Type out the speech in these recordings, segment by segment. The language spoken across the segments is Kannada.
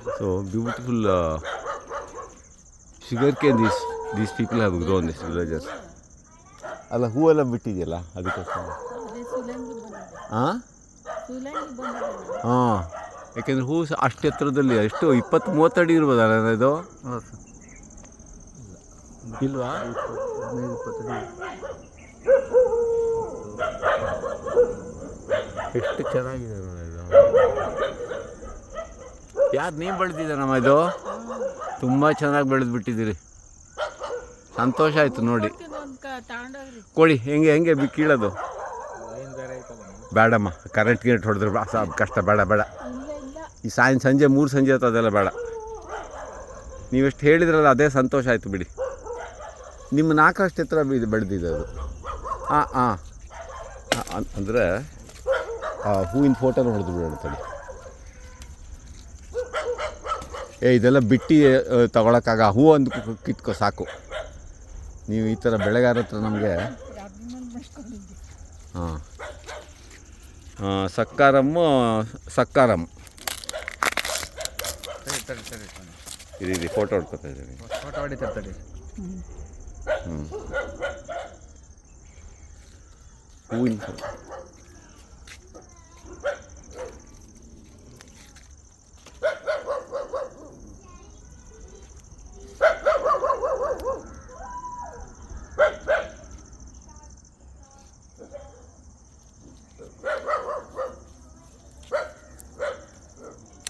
So beautiful sugarcane these people have grown, these villagers. ಅಲ್ಲ ಹೂವೆಲ್ಲ ಬಿಟ್ಟಿದೆಯಲ್ಲ ಅದಕ್ಕೋಸ್ಕರ. ಹಾಂ ಹಾಂ, ಯಾಕೆಂದರೆ ಹೂ ಅಷ್ಟು ಎತ್ತರದಲ್ಲಿ ಎಷ್ಟು 20-30 ಅಡಿ ಇರ್ಬೋದಲ್ಲ ಇದು? ಇಲ್ವಾ? ಎಷ್ಟು ಚೆನ್ನಾಗಿದೆ ನೋಡಿ ಇದು. ಯಾರು ನೀವು ಬೆಳೆದಿದ್ದೀರಮ್ಮ ಇದು? ತುಂಬ ಚೆನ್ನಾಗಿ ಬೆಳೆದು ಬಿಟ್ಟಿದ್ದೀರಿ, ಸಂತೋಷ ಆಯಿತು ನೋಡಿ. ಕೊಡಿ, ಹೆಂಗೆ ಕೀಳೋದು? ಬೇಡಮ್ಮ, ಕರೆಂಟ್ ಹೊಡೆದ್ರೆ ಕಷ್ಟ, ಬೇಡ ಈ ಸಂಜೆ 3 ಸಂಜೆ ಆಯ್ತು, ಅದೆಲ್ಲ ಬೇಡ. ನೀವೆಷ್ಟು ಹೇಳಿದ್ರಲ್ಲ ಅದೇ ಸಂತೋಷ ಆಯಿತು ಬಿಡಿ. ನಿಮ್ಮ 4 ಎತ್ತರ ಬೆಳೆದಿದೆ ಅದು. ಹಾಂ ಅಂದರೆ ಹೂವಿನ ಫೋಟೋನ ಹೊಡೆದು ಬಿಡೋಣ. ಇದೆಲ್ಲ ಬಿಟ್ಟು ತಗೊಳಕ್ಕಾಗ ಹೂ ಒಂದು ಕಿತ್ಕೊ ಸಾಕು. ನೀವು ಈ ಥರ ಬೆಳೆಗಾರ ಹತ್ರ ನಮಗೆ ಸಕ್ಕಾರಮ್ ಇದು ಫೋಟೋ ಹೊಡ್ಕೊತಾ ಇದ್ದೀನಿ. ಫೋಟೋ ಹೊಡಿತಾರೆ. ಹೂವಿನ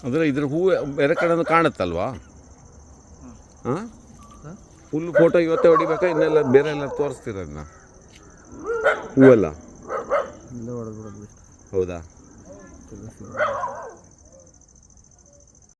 ಅಂದರೆ ಇದ್ರ ಹೂವು ಬೇರೆ ಕಡೆನೂ ಕಾಣುತ್ತಲ್ವಾ? ಹಾಂ, ಫುಲ್ ಫೋಟೋ ಇವತ್ತೇ ಹೊಡಿಬೇಕಾ? ಇನ್ನೆಲ್ಲ ಬೇರೆ ಎಲ್ಲ ತೋರಿಸ್ತೀರ ಅದನ್ನ ಹೂವೆಲ್ಲ? ಹೌದಾ?